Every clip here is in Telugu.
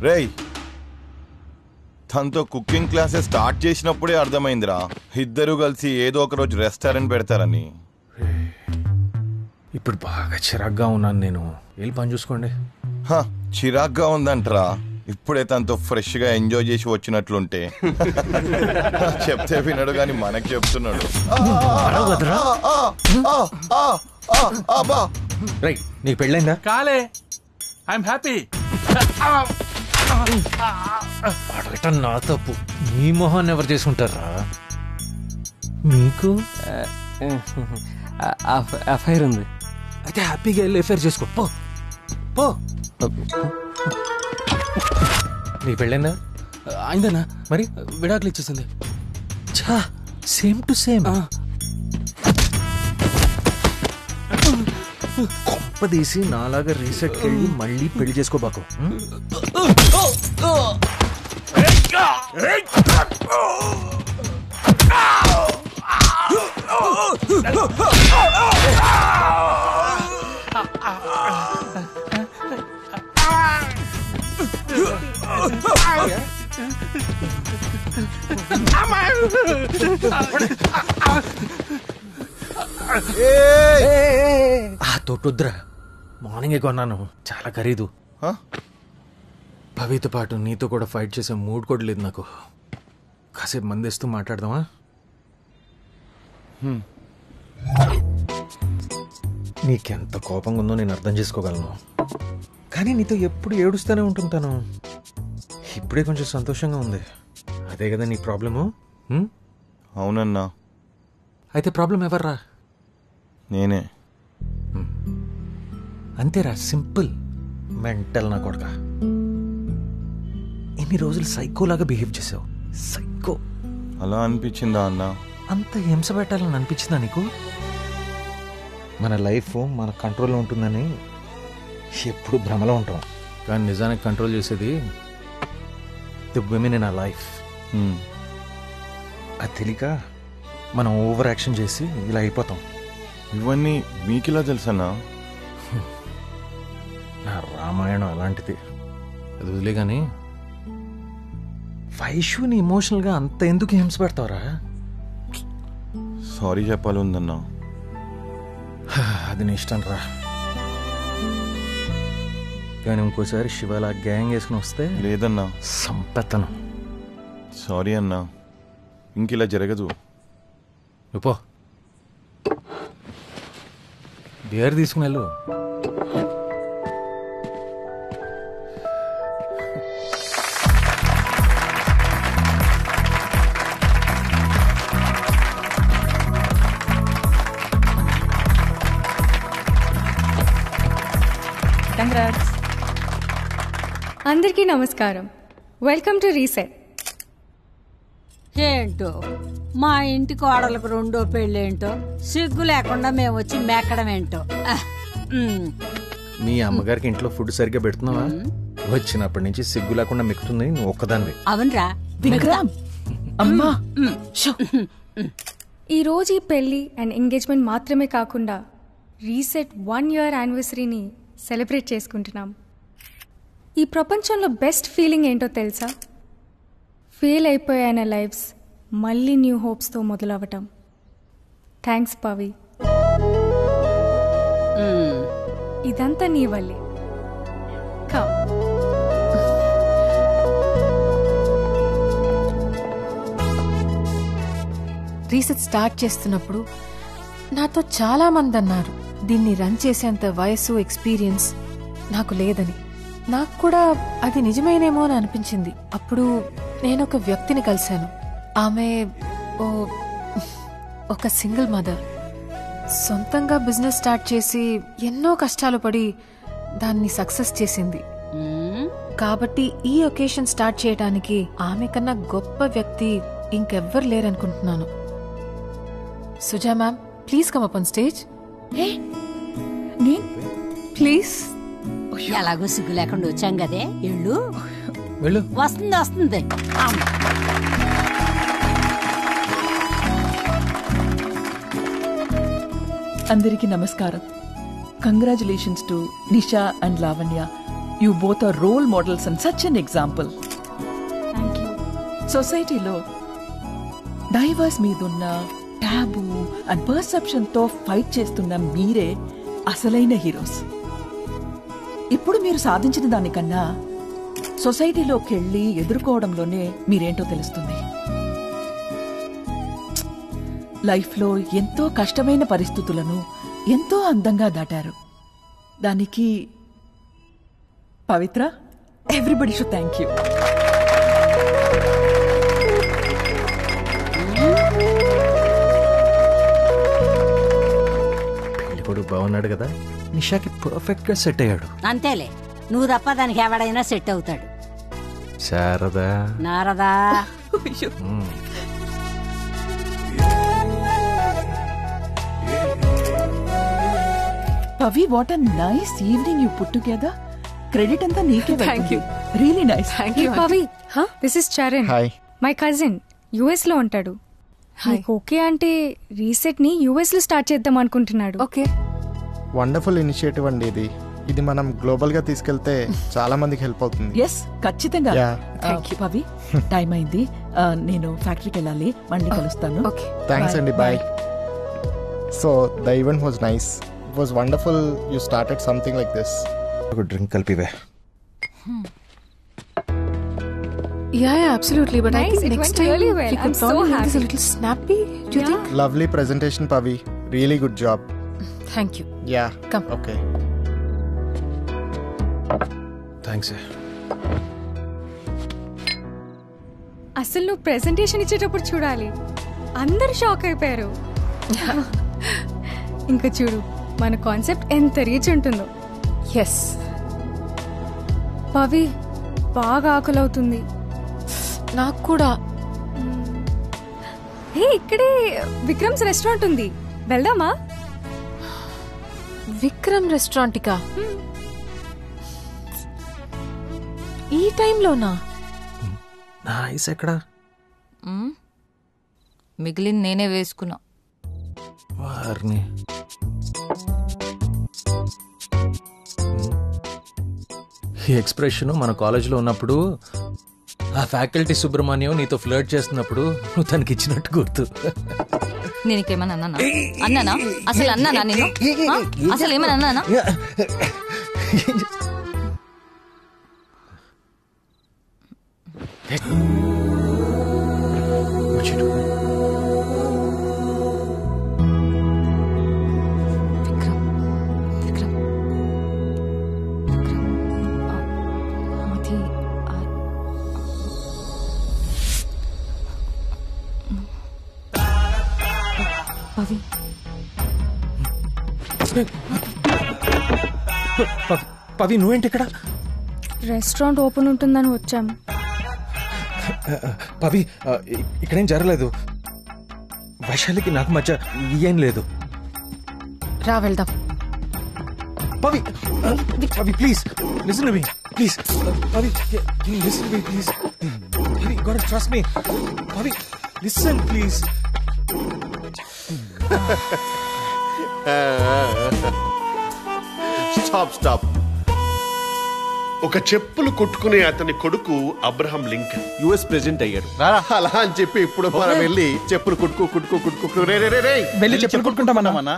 రేయ్, తనతో కుకింగ్ క్లాసెస్ స్టార్ట్ చేసినప్పుడే అర్థమైందిరా ఇద్దరు కలిసి ఏదో ఒక రోజు రెస్టారెంట్ పెడతారని. ఇప్పుడు బాగా చిరాగ్గా ఉన్నాను నేను. వెళ్ళి పని చూసుకోండి. చిరాగ్గా ఉందంటరా? ఇప్పుడే తనతో ఫ్రెష్ గా ఎంజాయ్ చేసి వచ్చినట్లుంటే. చెప్తే వినడు కానీ మనకి చెప్తున్నాడు. రైట్, నీకు పెళ్ళైందా? కాలే, ఐఎమ్ హ్యాపీ. అడగటం నా తప్పు. మీ మొహాన్ని ఎవరు చేసుకుంటారా? మీకు అఫైర్ ఉంది. అయితే హ్యాపీగా వెళ్ళి ఎఫైర్ చేసుకో. పో పో. నీకు పెళ్ళైందా? అయిందన్నా. మరి విడాకులు ఇచ్చేసింది. ఛా, సేమ్ టు సేమ్. కొంపదీసి నాలాగా రీసెట్కి వెళ్ళి మళ్ళీ పెళ్లి చేసుకోబాకు. తోటొద్దురా, మార్నింగే కొన్నాను, చాలా ఖరీదు. భవితో పాటు నీతో కూడా ఫైట్ చేసే మూడ్ కూడా లేదు నాకు. కాసేపు మందేస్తూ మాట్లాడదామా? నీకెంత కోపంగా ఉందో నేను అర్థం చేసుకోగలను, కానీ నీతో ఎప్పుడు ఏడుస్తూనే ఉంటుంటాను. ఇప్పుడే కొంచెం సంతోషంగా ఉంది. అదే కదా నీ ప్రాబ్లము? అవునన్నా. అయితే ప్రాబ్లం ఎవర్రా? నేనే. అంతేరా, సింపుల్. మెంటల్ నా కొడక. ఎన్ని రోజులు సైకోలాగా బిహేవ్ చేసావు. సైకో. అలా అనిపించిందా అన్నా? అంత హింస పెట్టాలని అనిపించిందా నీకు? మన లైఫ్ మన కంట్రోల్లో ఉంటుందని ఎప్పుడు భ్రమలో ఉంటాం, కానీ నిజానికి కంట్రోల్ చేసేది the women in our life. అది తెలియక మనం ఓవర్ యాక్షన్ చేసి ఇలా అయిపోతాం. ఇవన్నీ మీకిలా తెలుసన్నా? నా రామాయణం అలాంటిది. అది వదిలే కానీ వైష్యుని ఎమోషనల్గా అంత ఎందుకు హింస పెడతావురా? సారీ చెప్పాలి ఉందన్నా. అది నీ ఇష్టం రా, కానీ ఇంకోసారి శివాలా గ్యాంగ్ వేసుకుని వస్తే లేదన్నా, సంపెత్తను. సారీ అన్నా, ఇంకిలా జరగదు. పో, బియర్ తీసుకుని వెళ్ళు. అందరికీ నమస్కారం. Welcome to reset. ఏంటో మా ఇంటి కోడలకు రెండో పెళ్ళేంటో, సిగ్గు లేకుండా మేము వచ్చి మెక్కడం ఏంటో. మీ అమ్మగారికి ఇంట్లో ఫుడ్ సరిగ్గా పెడుతున్నావా? వచ్చినప్పటి నుంచి సిగ్గు లేకుండా మెక్కుతుంది నువ్వు ఒక్కదాన్ని. అవునరా అమ్మా, ఈరోజు ఈ పెళ్లి అండ్ ఎంగేజ్మెంట్ మాత్రమే కాకుండా రీసెట్ 1 year యానివర్సరీని సెలబ్రేట్ చేసుకుంటున్నాం. ఈ ప్రపంచంలో బెస్ట్ ఫీలింగ్ ఏంటో తెలుసా? ఫెయిల్ అయిపోయాన లైఫ్స్ మళ్ళీ న్యూ హోప్స్తో మొదలవటం. థ్యాంక్స్ పవి. ఇదంతా నీ వల్లే. కమ్. రీసెట్ స్టార్ట్ చేస్తున్నప్పుడు నాతో చాలా మంది అన్నారు, దీన్ని రన్ చేసేంత వయసు ఎక్స్పీరియన్స్ నాకు లేదని. నాకు కూడా అది నిజమేనేమో అని అనిపించింది. అప్పుడు నేను ఒక వ్యక్తిని కలిశాను. ఆమె ఒక సింగిల్ మదర్. సొంతంగా బిజినెస్ స్టార్ట్ చేసి ఎన్నో కష్టాలు పడి దాన్ని సక్సెస్ చేసింది. కాబట్టి ఈ ఒకేషన్ స్టార్ట్ చేయడానికి ఆమె కన్నా గొప్ప వ్యక్తి ఇంకెవ్వరు లేరనుకుంటున్నాను. Suja ma'am, please come up on stage. Please. ఎలాగో సిగ్గు లేకుండా వచ్చాం కదే, ఇళ్ళు వెళ్ళు. వస్తుంది వస్తుంది. అందరికీ నమస్కారం. Congratulations to Nisha and Lavanya. You both are role models and such an example. Thank you. సొసైటీలో డైవర్స్ మీదున్న టాబూ అండ్ పర్సెప్షన్ తో ఫైట్ చేస్తున్న మీరే అసలైన హీరోస్. ఇప్పుడు మీరు సాధించిన దానికన్నా సొసైటీలోకి వెళ్ళి ఎదుర్కోవడంలోనే మీరేంటో తెలుస్తుంది. లైఫ్లో ఎంతో కష్టమైన పరిస్థితులను ఎంతో అందంగా దాటారు. దానికి పవిత్ర, ఎవ్రీబడి షుడ్ థ్యాంక్ యూ. పెళ్ళికొడుకు బాగున్నాడు కదా, నిషాకి పర్ఫెక్ట్ గా సెట్ అయ్యాడు. అంతేలే, నువ్వు తప్ప దానికి ఎవడైనా సెట్ అవుతాడు. శారదా నారదా. Pavi, what a nice evening you put together. Credit అంతా నీకే. Thank you. Really nice. Thank Hey, you. Pavi. This is Charan. Hi. My cousin US లో ఉంటాడు. నీకు ఓకే అంటే రీసెట్ ని యుఎస్ లో స్టార్ట్ చేద్దాం అనుకుంటున్నాడు. ఓకే. వండర్ఫుల్ ఇనిషియేటివ్ అండి ఇది. ఇది మనం గ్లోబల్ గా తీసుకెళ్తే చాలా మందికి హెల్ప్ అవుతుంది. ఎస్, ఖచ్చితంగా. Yeah. పవి, టైం అయింది. నేను ఫ్యాక్టరీకి వెళ్ళాలి. మళ్ళీ కలుస్తాను. ఓకే. థ్యాంక్స్ అండి, bye. So the event was nice. It was wonderful. You started something like this. ఒక డ్రింక్ కలిపివే. Yeah, absolutely. But I Nice, think it next went time really well. we could I'm so probably make this a happy. little snappy. Do you think? Lovely presentation Pavi. Really good job. Thank you. Yeah, Come. Okay. Thanks. అసలు నువ్వు ప్రెజెంటేషన్ ఇచ్చేటప్పుడు చూడాలి, అందరు షాక్ అయిపోయారు. ఇంకా చూడు మన కాన్సెప్ట్ ఎంత రీచ్ ఉంటుందో. Yes. పవి, బాగా ఆకలి అవుతుంది. నాకు కూడా. హే, ఇక్కడే విక్రమ్స్ రెస్టారెంట్ ఉంది, వెళ్దామా? విక్రమ్ రెస్టారెంట్కా? ఈ టైంలోనా? నా ఐస్ ఎక్కడా? మిగిలింది నేనే వేసుకున్నా. వారిని ఈ ఎక్స్ప్రెషన్ మన కాలేజీలో ఉన్నప్పుడు ఆ ఫ్యాకల్టీ సుబ్రహ్మణ్యం నీతో ఫ్లర్ట్ చేస్తున్నప్పుడు నువ్వు తనకి ఇచ్చినట్టు గుర్తు. నేనేకేమన్నా అన్నానా? అన్నానా? అసలు అన్నానా నేను? అసలు ఏమన్నా అన్నానా? పవి, నువ్వేంటి ఇక్కడ? రెస్టారెంట్ ఓపెన్ ఉంటుందని వచ్చాం. పవి, ఇక్కడేం జరగలేదు. వైశాలికి నాకు మధ్య ఏం లేదు. రా వెళ్దాం. Pavi, Pavi please listen to me please. Pavi, listen to me please. Pavi, you got to trust me. Pavi, listen please. Stop. ఒక చెప్పులు కొట్టుకునే అతని కొడుకు అబ్రహం లింకన్ యుఎస్ ప్రెసిడెంట్ అయ్యాడు. అలా అని చెప్పి ఇప్పుడు మనం వెళ్ళి చెప్పులు కుట్టుకు వెళ్ళి చెప్పులు కొట్టుకుంటామన్నా.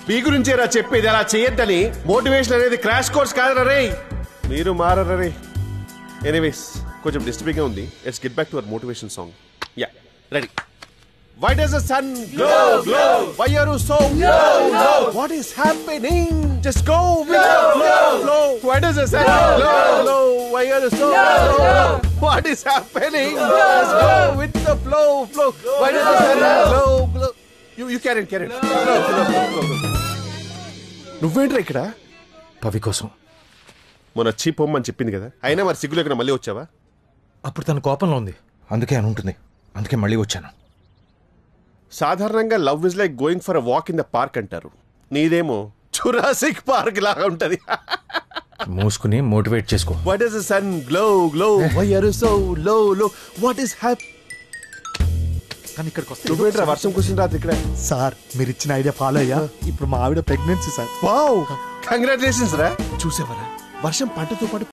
మీ గురించేరా చెప్పేది. అలా చేయొద్దని. మోటివేషన్ అనేది క్రాష్ కోర్స్ కాదు రే. మీరు మారరా రే. ఎనీవేస్, కొంచెం డిస్టర్బింగ్ గా ఉంది. Let's get back to our motivation song. Yeah, ready. Why does the sun glow? Why are you so low? What is happening? Just go with the flow. Why does the sun glow? Why are you so low? What is happening? Just go with the flow. Why does the sun glow? You carry it. నువ్వేంట్రా ఇక్కడ? పవి కోసం. మొన్న వచ్చి పొమ్మని చెప్పింది కదా, అయినా మరి సిగ్గు లేకుండా మళ్ళీ వచ్చావా? అప్పుడు తన కోపంలో ఉంది, అందుకే అని ఉంటుంది. అందుకే మళ్ళీ వచ్చాను. సాధారణంగా love is like going for a walk in the park అంటారు. నీదేమో జురాసిక్ పార్క్ లాగా ఉంటది. మూసుకుని మోటివేట్ చేసుకో. Why does the sun glow? Why are you so low? What is happening? కానీ ఇక్కడికి వస్తే నువ్వేంట్రా వర్షం కూర్చుని రాత్రి ఇక్కడ? సార్, మీరు ఇచ్చిన ఐడియా ఫాలో అయ్యా. ఇప్పుడు మా ఆవిడ ప్రెగ్నెన్సీ సార్. వావ్, కంగ్రాచులేషన్స్ రా. చూసేవరా, వర్షం పంటతో పాటు